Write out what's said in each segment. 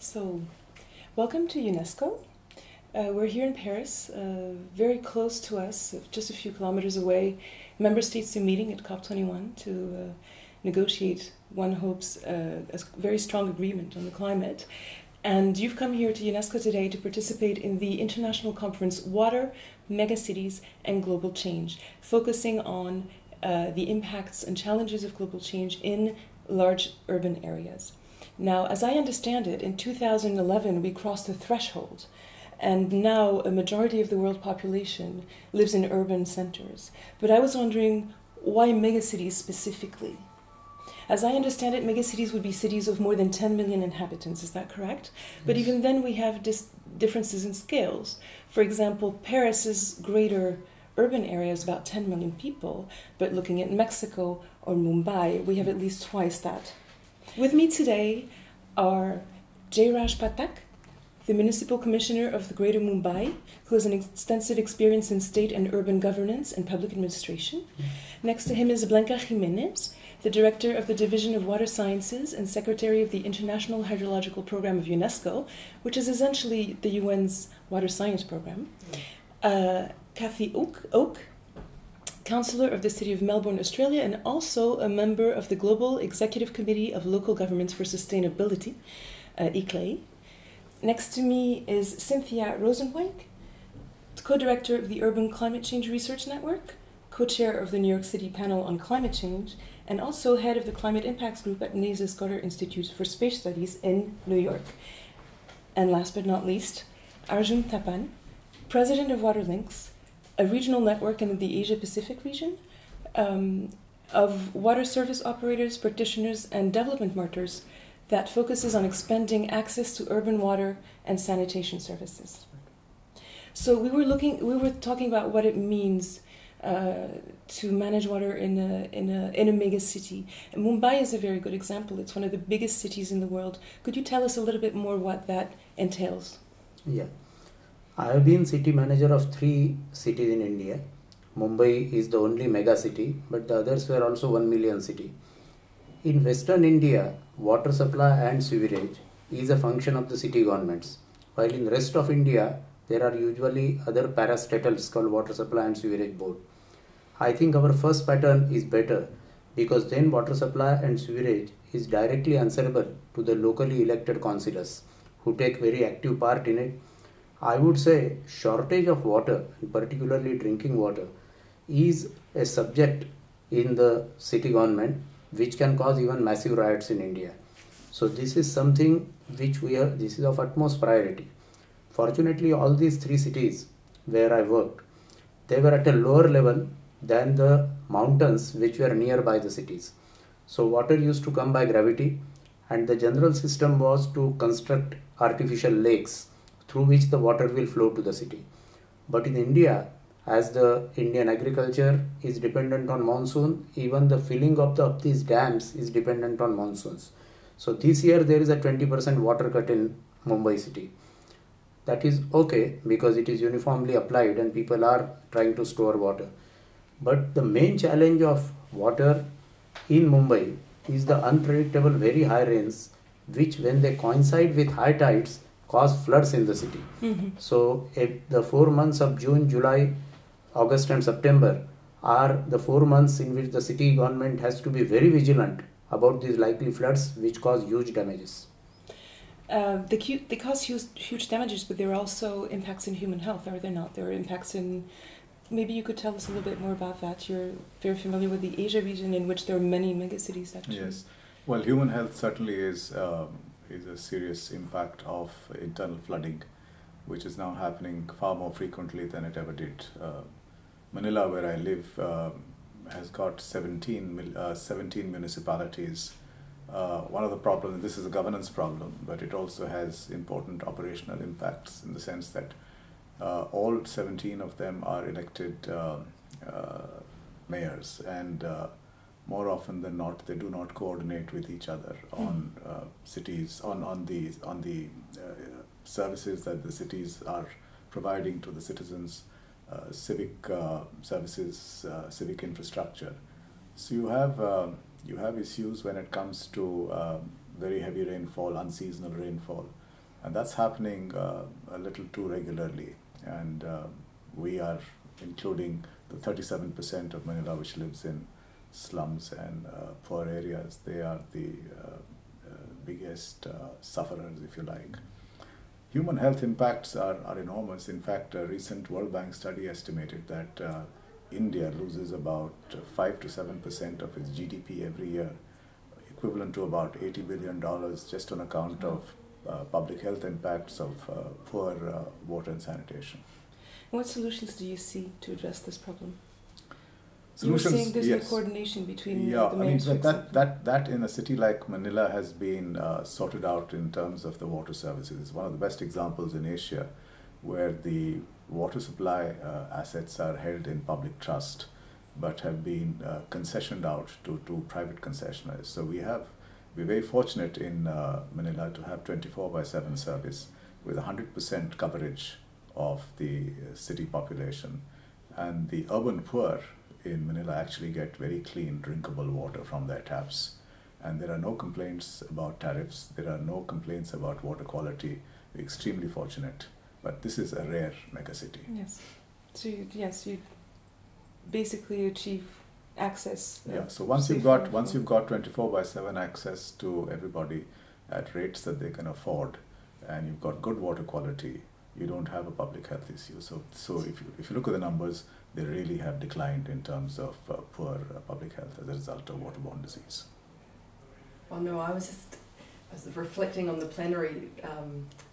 So, welcome to UNESCO. We're here in Paris, very close to us, just a few kilometers away. Member states are meeting at COP21 to negotiate, one hopes, a very strong agreement on the climate. And you've come here to UNESCO today to participate in the international conference Water, Megacities and Global Change, focusing on the impacts and challenges of global change in large urban areas. Now, as I understand it, in 2011 we crossed the threshold, and now a majority of the world population lives in urban centers. But I was wondering, why megacities specifically? As I understand it, megacities would be cities of more than 10 million inhabitants, is that correct? Yes. But even then we have differences in scales. For example, Paris's greater urban area is about 10 million people, but looking at Mexico or Mumbai, we have at least twice that. With me today are Jayraj Pathak, the Municipal Commissioner of the Greater Mumbai, who has an extensive experience in state and urban governance and public administration. Next to him is Blanca Jimenez, the Director of the Division of Water Sciences and Secretary of the International Hydrological Program of UNESCO, which is essentially the UN's water science program. Kathy Oak, Councillor of the City of Melbourne, Australia, and also a member of the Global Executive Committee of Local Governments for Sustainability, ICLEI. Next to me is Cynthia Rosenweig, co-director of the Urban Climate Change Research Network, co-chair of the New York City Panel on Climate Change, and also head of the Climate Impacts Group at NASA's Goddard Institute for Space Studies in New York. And last but not least, Arjun Tapan, president of Waterlinks, a regional network in the Asia-Pacific region of water service operators, practitioners, and development marketers that focuses on expanding access to urban water and sanitation services. So we were talking about what it means to manage water in a mega city. And Mumbai is a very good example. It's one of the biggest cities in the world. Could you tell us a little bit more what that entails? Yeah. I have been city manager of 3 cities in India. Mumbai is the only mega city, but the others were also 1 million city. In Western India, water supply and sewerage is a function of the city governments, while in the rest of India, there are usually other parastatals called water supply and sewerage board. I think our first pattern is better because then water supply and sewerage is directly answerable to the locally elected councillors who take very active part in it. I would say shortage of water, particularly drinking water, is a subject in the city government which can cause even massive riots in India. So this is something which this is of utmost priority. Fortunately, all these 3 cities where I worked, they were at a lower level than the mountains which were nearby the cities. So water used to come by gravity, and the general system was to construct artificial lakes through which the water will flow to the city. But in India, as the Indian agriculture is dependent on monsoon, even the filling of these dams is dependent on monsoons. So this year there is a 20% water cut in Mumbai city. That is okay because it is uniformly applied and people are trying to store water. But the main challenge of water in Mumbai is the unpredictable very high rains, which when they coincide with high tides cause floods in the city. Mm-hmm. So the 4 months of June, July, August and September are the 4 months in which the city government has to be very vigilant about these likely floods which cause huge damages. They cause huge damages, but there are also impacts in human health, are there not? There are impacts in... Maybe you could tell us a little bit more about that. You're very familiar with the Asia region in which there are many megacities actually. Yes. Well, human health certainly is a serious impact of internal flooding, which is now happening far more frequently than it ever did. Manila, where I live, has got 17 municipalities. One of the problems, this is a governance problem, but it also has important operational impacts in the sense that all 17 of them are elected mayors, and more often than not, they do not coordinate with each other on cities, on the services that the cities are providing to the citizens, civic services, civic infrastructure. So you have issues when it comes to very heavy rainfall, unseasonal rainfall. And that's happening a little too regularly. And we are including the 37% of Manila which lives in slums and poor areas. They are the biggest sufferers, if you like. Human health impacts are enormous. In fact, a recent World Bank study estimated that India loses about 5 to 7% of its GDP every year, equivalent to about $80 billion just on account of public health impacts of poor water and sanitation. What solutions do you see to address this problem? Solutions, you were saying there's yes. no coordination between the the mayors, for example. that in a city like Manila has been sorted out in terms of the water services. It's one of the best examples in Asia where the water supply assets are held in public trust but have been concessioned out to private concessionaires. So we're very fortunate in Manila to have 24/7 service with 100% coverage of the city population, and the urban poor in Manila actually get very clean, drinkable water from their taps. And there are no complaints about tariffs, there are no complaints about water quality. We're extremely fortunate, but this is a rare megacity. Yes. So you basically achieve access. Yeah, so once you've got 24/7 access to everybody at rates that they can afford, and you've got good water quality, you don't have a public health issue. So if you look at the numbers, they really have declined in terms of poor public health as a result of waterborne disease. Well, no, I was reflecting on the plenary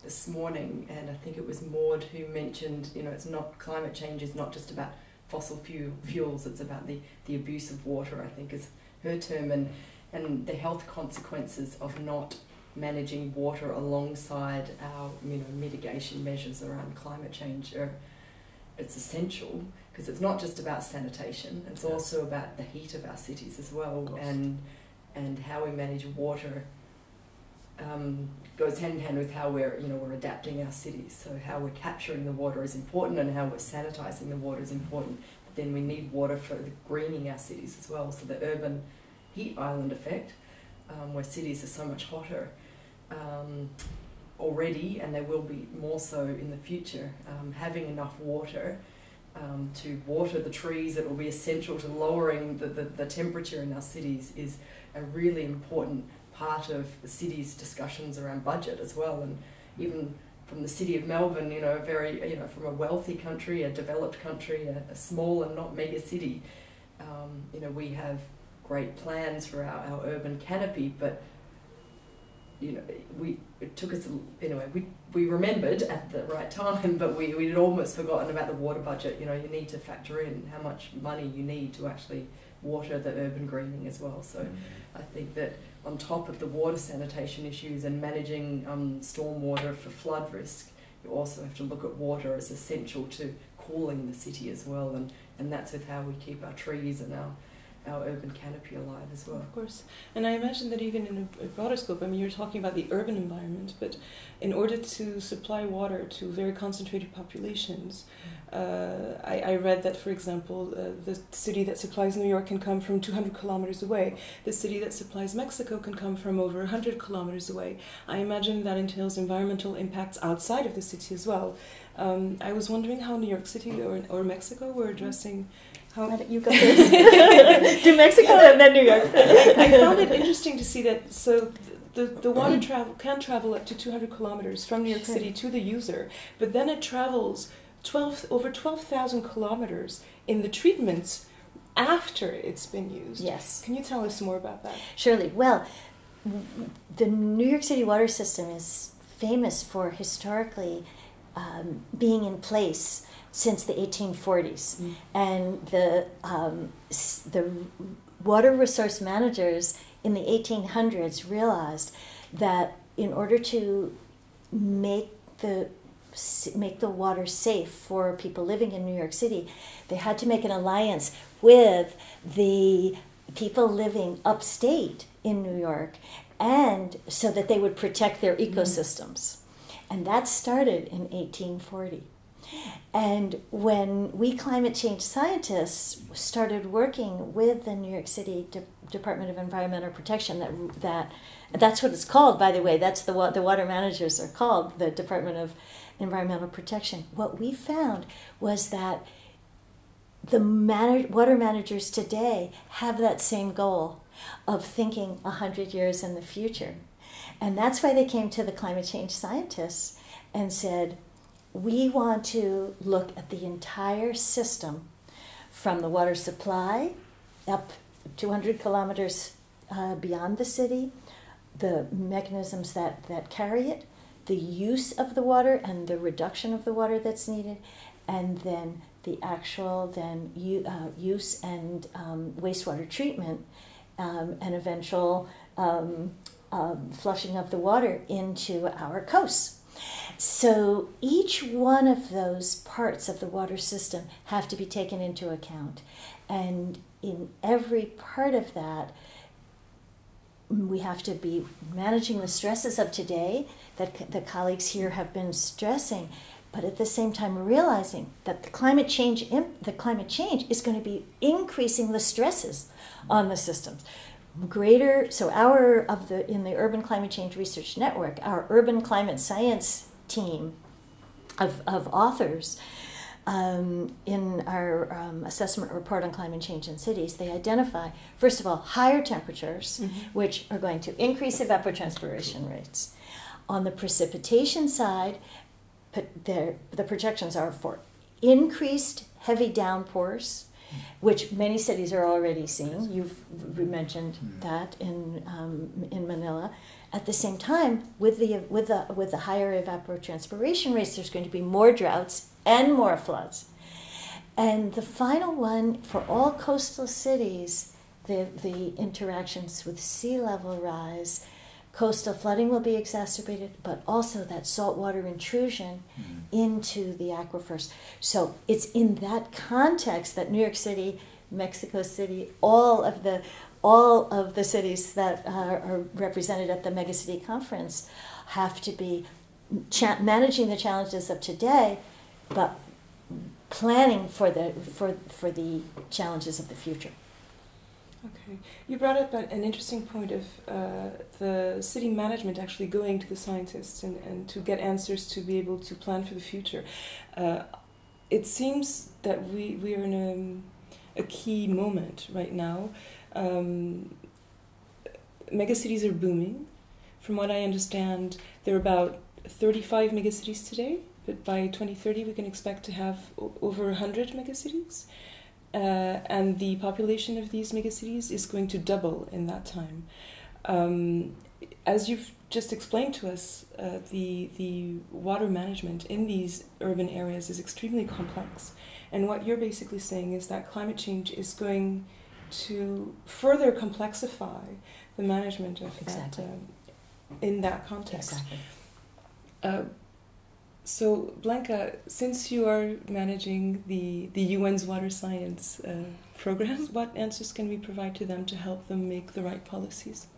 this morning, and I think it was Maud who mentioned, it's not, climate change is not just about fossil fuels, it's about the abuse of water, I think is her term, and the health consequences of not managing water alongside our mitigation measures around climate change it's essential, because it's not just about sanitation, it's also about the heat of our cities as well, and how we manage water goes hand in hand with how we're adapting our cities. So how we're capturing the water is important, and how we're sanitizing the water is important. But then we need water for greening our cities as well. So the urban heat island effect, where cities are so much hotter already, and they will be more so in the future, having enough water to water the trees that will be essential to lowering the temperature in our cities is a really important part of the city's discussions around budget as well. And even from the city of Melbourne, from a wealthy country, a developed country, a small and not mega city, we have great plans for our urban canopy, but it took us, we remembered at the right time, but we'd almost forgotten about the water budget. You need to factor in how much money you need to actually water the urban greening as well. So I think that on top of the water sanitation issues and managing stormwater for flood risk, you also have to look at water as essential to cooling the city as well, and that's with how we keep our trees and our urban canopy alive as well. Of course. And I imagine that even in a broader scope, you're talking about the urban environment, but in order to supply water to very concentrated populations, I read that, for example, the city that supplies New York can come from 200 kilometers away. The city that supplies Mexico can come from over 100 kilometers away. I imagine that entails environmental impacts outside of the city as well. I was wondering how New York City or Mexico were addressing how... You go first. Do Mexico and then New York. I found it interesting to see that, so the water can travel up to 200 kilometers from New York City to the user, but then it travels over 12,000 kilometers in the treatments after it's been used. Yes. Can you tell us more about that? Surely. Well, the New York City water system is famous for historically being in place since the 1840s. And the water resource managers in the 1800s realized that in order to make the water safe for people living in New York City, they had to make an alliance with the people living upstate in New York, and so that they would protect their ecosystems. And that started in 1840. And when we climate change scientists started working with the New York City Department of Environmental Protection, that's what it's called, by the way. That's the water managers are called, the Department of Environmental Protection. What we found was that the water managers today have that same goal of thinking 100 years in the future. And that's why they came to the climate change scientists and said, we want to look at the entire system from the water supply up 200 kilometers beyond the city, the mechanisms that carry it, the use of the water and the reduction of the water that's needed, and then the actual use and wastewater treatment and eventual flushing of the water into our coasts. So each one of those parts of the water system have to be taken into account. And in every part of that, we have to be managing the stresses of today that the colleagues here have been stressing, but at the same time realizing that the climate change is going to be increasing the stresses on the systems. In the Urban Climate Change Research Network, our urban climate science team of authors, in our assessment report on climate change in cities, they identify, first of all, higher temperatures, which are going to increase evapotranspiration rates. On the precipitation side, the projections are for increased heavy downpours, which many cities are already seeing. You've mentioned that in Manila. At the same time, with the higher evapotranspiration rates, there's going to be more droughts and more floods. And the final one for all coastal cities, the interactions with sea level rise, coastal flooding will be exacerbated, but also that saltwater intrusion into the aquifers. So it's in that context that New York City, Mexico City, all of the cities that are represented at the Megacity conference have to be managing the challenges of today, but planning for the challenges of the future. Okay. You brought up an interesting point of the city management actually going to the scientists and to get answers to be able to plan for the future. It seems that we are in a key moment right now. Megacities are booming. From what I understand, there are about 35 megacities today, but by 2030 we can expect to have over 100 megacities. And the population of these megacities is going to double in that time. As you've just explained to us, the water management in these urban areas is extremely complex. And what you're basically saying is that climate change is going to further complexify the management of that in that context. Exactly. So, Blanca, since you are managing the UN's water science program, what answers can we provide to them to help them make the right policies?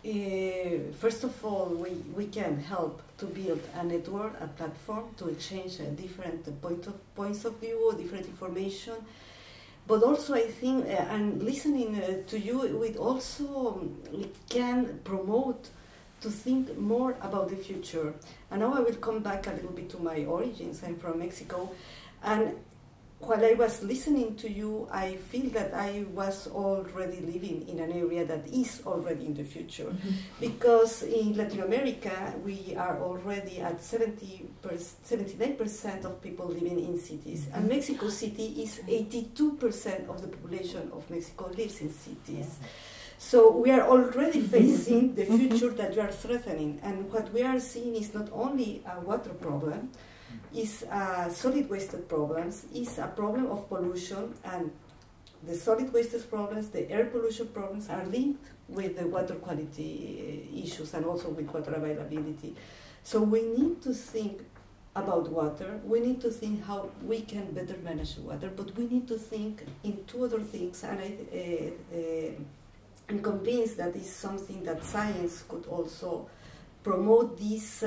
First of all, we can help to build a network, a platform to exchange different points of view, different information. But also, I think, and listening to you, we can promote to think more about the future. And now I will come back a little bit to my origins. I'm from Mexico. And while I was listening to you, I feel that I was already living in an area that is already in the future. Because in Latin America, we are already at 79% of people living in cities. And Mexico City is 82% of the population of Mexico lives in cities. So we are already facing the future that you are threatening. And what we are seeing is not only a water problem, is solid waste problems, is a problem of pollution, and the solid waste problems, the air pollution problems are linked with the water quality issues and also with water availability. So we need to think about water, we need to think how we can better manage water, but we need to think in two other things, and I'm convinced that is something that science could also promote this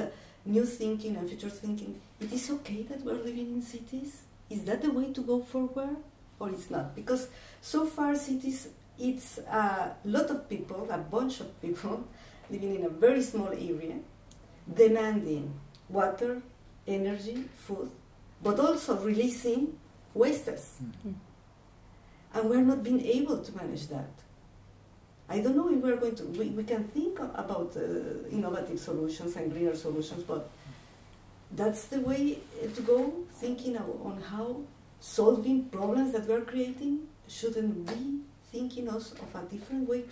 new thinking and future thinking, it is okay that we're living in cities? Is that the way to go forward, or it's not? Because so far cities, it's a lot of people, a bunch of people, living in a very small area, demanding water, energy, food, but also releasing wastes. Mm-hmm. And we're not being able to manage that. I don't know if we're going to, we can think about innovative solutions and greener solutions, but that's the way to go, thinking on how solving problems that we're creating. Shouldn't we thinking also of a different way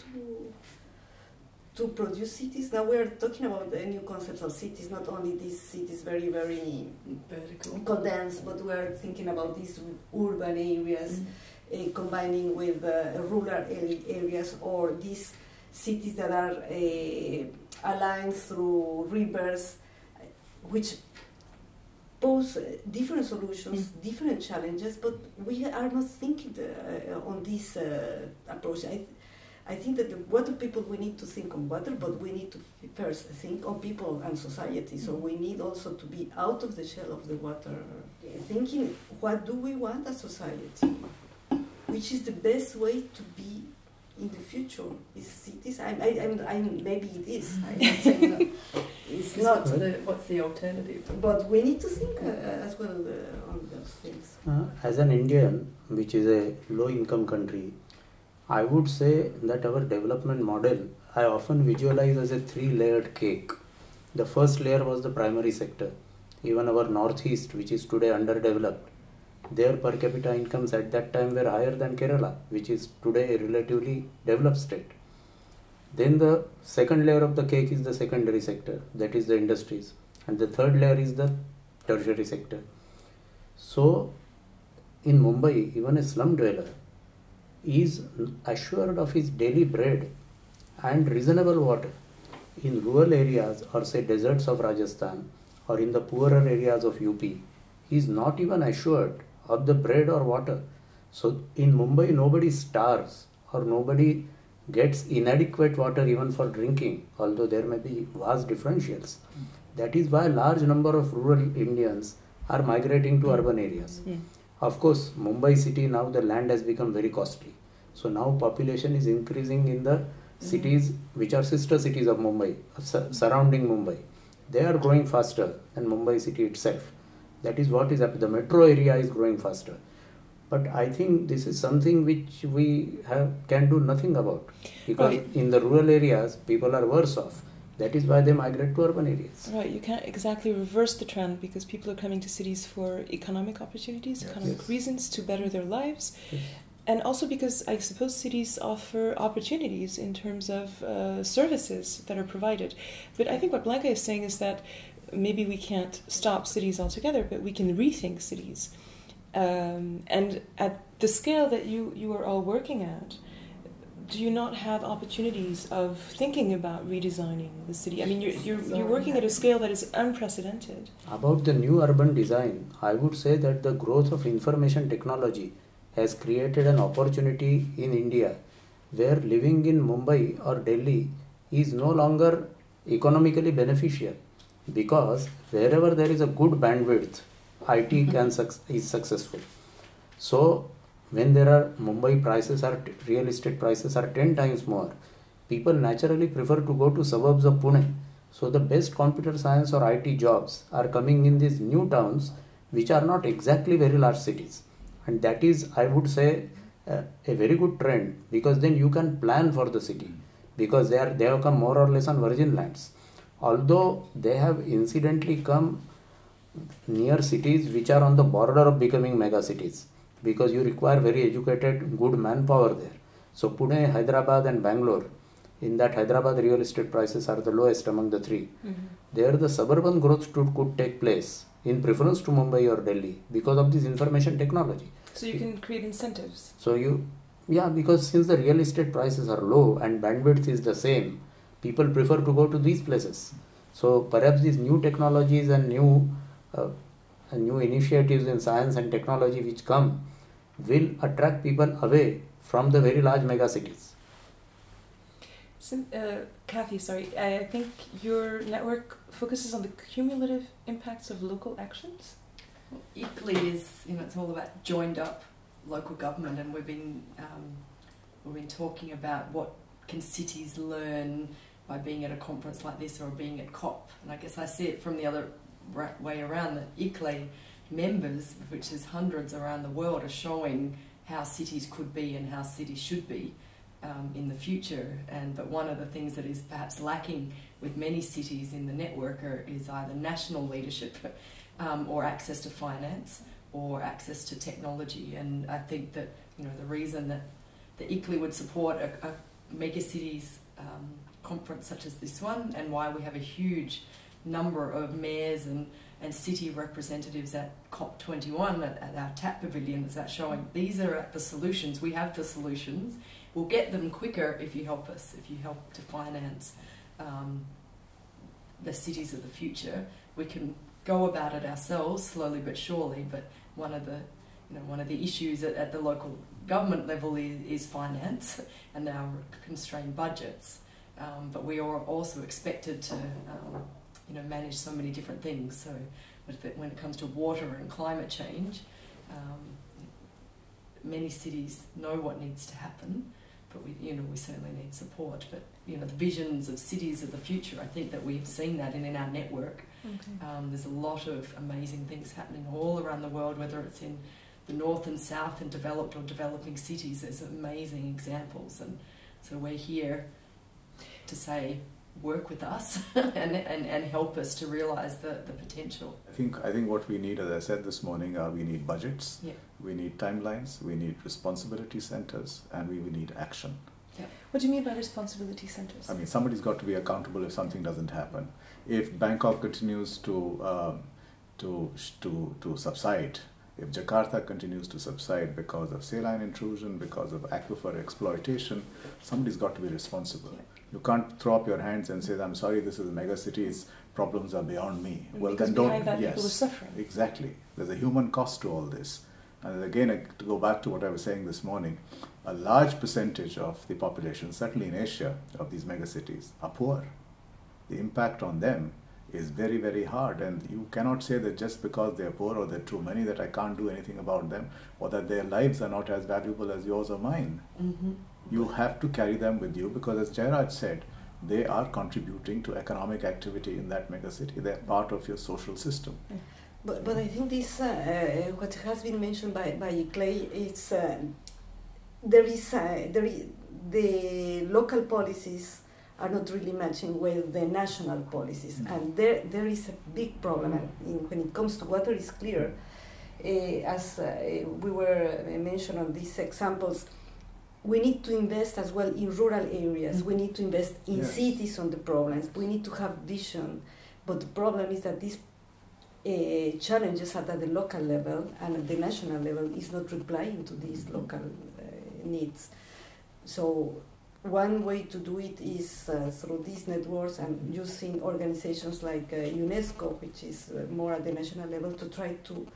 to produce cities? Now we're talking about the new concepts of cities, not only these cities very, very Vertical. condensed, but we're thinking about these urban areas, combining with rural areas, or these cities that are aligned through rivers, which pose different solutions, different challenges, but we are not thinking on this approach. I think that the water people, we need to think on water, but we need to first think on people and society. So we need also to be out of the shell of the water, thinking what do we want as society? Which is the best way to be in the future? Is cities? I'm maybe it is. I'm not saying no. It's not. What's the alternative? But we need to think as well on those things. As an Indian, which is a low-income country, I would say that our development model, I often visualize as a 3-layered cake. The first layer was the primary sector. Even our northeast, which is today underdeveloped, their per capita incomes at that time were higher than Kerala, which is today a relatively developed state. Then the second layer of the cake is the secondary sector, that is the industries. And the third layer is the tertiary sector. So, in Mumbai, even a slum dweller is assured of his daily bread and reasonable water. In rural areas, or say deserts of Rajasthan, or in the poorer areas of UP, he is not even assured of the bread or water. So in Mumbai, nobody starves or nobody gets inadequate water even for drinking, although there may be vast differentials. That is why a large number of rural Indians are migrating to urban areas. Of course, Mumbai city, now the land has become very costly. So now population is increasing in the cities which are sister cities of Mumbai, surrounding Mumbai. They are growing faster than Mumbai city itself. That is what is happening. The metro area is growing faster. But I think this is something which we can do nothing about. Because in the rural areas, people are worse off. That is why they migrate to urban areas. Right, you can't exactly reverse the trend because people are coming to cities for economic opportunities, economic reasons to better their lives. And also because I suppose cities offer opportunities in terms of services that are provided. But I think what Blanca is saying is that maybe we can't stop cities altogether, but we can rethink cities. And at the scale that you are all working at, do you not have opportunities of thinking about redesigning the city? I mean, you're working at a scale that is unprecedented. About the new urban design, I would say that the growth of information technology has created an opportunity in India where living in Mumbai or Delhi is no longer economically beneficial, because wherever there is a good bandwidth, IT is successful. So when there are Mumbai prices are real estate prices are 10 times more, people naturally prefer to go to suburbs of Pune. So the best computer science or IT jobs are coming in these new towns which are not exactly very large cities. And that is, I would say, a very good trend, because then you can plan for the city, because they have come more or less on virgin lands. Although they have incidentally come near cities which are on the border of becoming megacities, because you require very educated, good manpower there. So Pune, Hyderabad and Bangalore, in that Hyderabad real estate prices are the lowest among the three. There the suburban growth could take place in preference to Mumbai or Delhi because of this information technology. So you can create incentives. So because since the real estate prices are low and bandwidth is the same, people prefer to go to these places. So perhaps these new technologies and new initiatives in science and technology which come will attract people away from the very large megacities. Kathy, sorry, I think your network focuses on the cumulative impacts of local actions? ICLEI is, it's all about joined up local government, and we've been talking about what can cities learn by being at a conference like this or being at COP. And I guess I see it from the other way around, that ICLEI members, which is hundreds around the world, are showing how cities could be and how cities should be in the future. But one of the things that is perhaps lacking with many cities in the network is either national leadership or access to finance or access to technology. And I think that the reason that the ICLEI would support a Megacities conference such as this one, and why we have a huge number of mayors and city representatives at COP21 at our TAP pavilions, that showing these are the solutions. We have the solutions. We'll get them quicker if you help us, if you help to finance the cities of the future. We can go about it ourselves slowly but surely, but one of the issues at the local government level is finance and our constrained budgets. But we are also expected to manage so many different things. So when it comes to water and climate change, many cities know what needs to happen, but we certainly need support. But the visions of cities of the future, I think that we've seen that in our network. Okay. There's a lot of amazing things happening all around the world, whether it's in the north and south and developed or developing cities. There's amazing examples, and so we're here to say, work with us and help us to realise the potential. I think what we need, as I said this morning, we need budgets, yeah. We need timelines, we need responsibility centres, and we need action. Yeah. What do you mean by responsibility centres? I mean, somebody's got to be accountable if something doesn't happen. If Bangkok continues to subside, if Jakarta continues to subside because of saline intrusion, because of aquifer exploitation, somebody's got to be responsible. Yeah. You can't throw up your hands and say, I'm sorry, this is a megacities, problems are beyond me. Well, because then behind that people are suffering. Exactly. There's a human cost to all this. And again, to go back to what I was saying this morning, a large percentage of the population, certainly in Asia, of these megacities, are poor. The impact on them is very, very hard, and you cannot say that just because they're poor or they're too many that I can't do anything about them, or that their lives are not as valuable as yours or mine. Mm-hmm. You have to carry them with you, because as Jairaj said, they are contributing to economic activity in that megacity. They're part of your social system. But I think this, what has been mentioned by ICLEI, it's the local policies are not really matching with the national policies, and there is a big problem. When it comes to water, it's clear, as we were mentioned on these examples. We need to invest as well in rural areas. We need to invest in cities on the problems. We need to have vision, but the problem is that these challenges at the local level and at the national level is not replying to these local needs. So one way to do it is through these networks and using organizations like UNESCO, which is more at the national level, to try to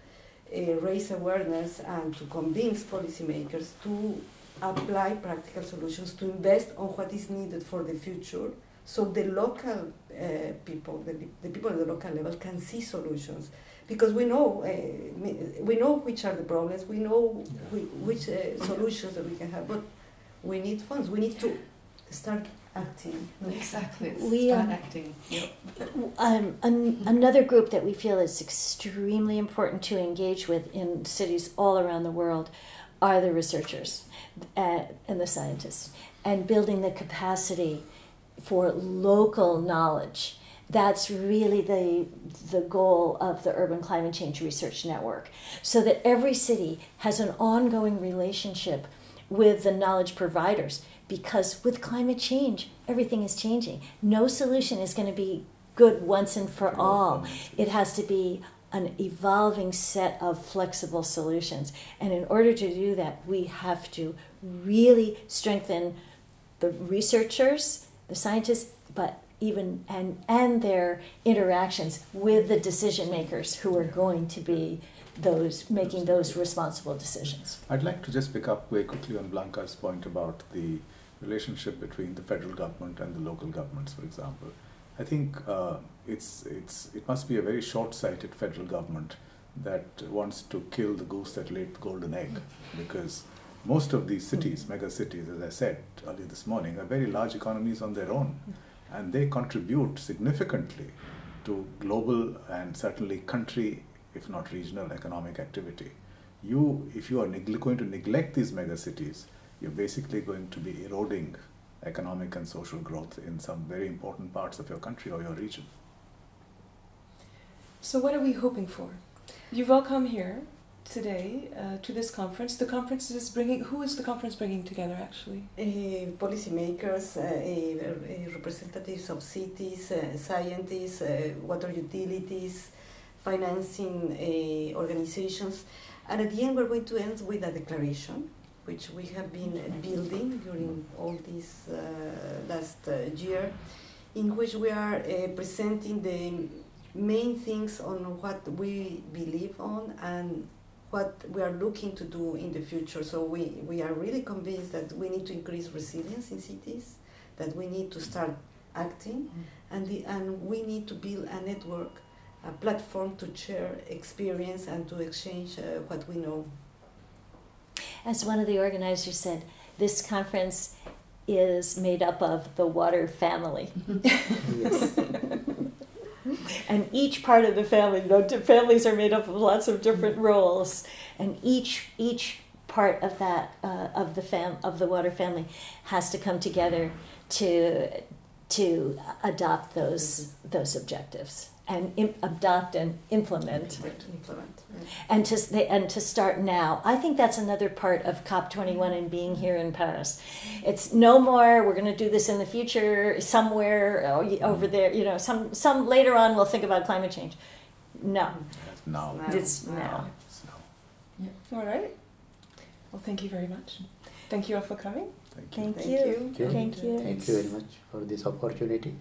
raise awareness and to convince policymakers to apply practical solutions, to invest on what is needed for the future, so the local people, the people at the local level, can see solutions. Because we know which are the problems, we know which solutions that we can have, but we need funds. We need to start acting. Exactly. Start acting. Yep. Another group that we feel is extremely important to engage with in cities all around the world are the researchers and the scientists, and building the capacity for local knowledge. That's really the goal of the Urban Climate Change Research Network, so that every city has an ongoing relationship with the knowledge providers, because with climate change, everything is changing. No solution is going to be good once and for all. It has to be an evolving set of flexible solutions. And in order to do that, we have to really strengthen the researchers, the scientists, but even and their interactions with the decision makers who are going to be making those responsible decisions. I'd like to just pick up very quickly on Blanca's point about the relationship between the federal government and the local governments, for example. I think it must be a very short-sighted federal government that wants to kill the goose that laid the golden egg, because most of these cities, megacities, as I said earlier this morning, are very large economies on their own, and they contribute significantly to global and certainly country, if not regional, economic activity. If you are going to neglect these megacities, you're basically going to be eroding economic and social growth in some very important parts of your country or your region. So what are we hoping for? You've all come here today to this conference. The conference is bringing, who is the conference bringing together actually? Policymakers, representatives of cities, scientists, water utilities, financing organizations. And at the end we're going to end with a declaration, which we have been building during all this last year, in which we are presenting the main things on what we believe on and what we are looking to do in the future. So we are really convinced that we need to increase resilience in cities, that we need to start acting, and we need to build a network, a platform to share experience and to exchange what we know. As one of the organizers said, this conference is made up of the water family. Yes. And each part of the family, families are made up of lots of different roles, and each part of that of the water family has to come together to adopt those objectives and adopt and implement. And to start now. I think that's another part of COP21 and being here in Paris. It's no more, we're going to do this in the future somewhere over there, some later on we'll think about climate change. No. Now. It's now. Yeah. All right. Well, thank you very much. Thank you all for coming. Thank you. Thank you. Thank you very much for this opportunity.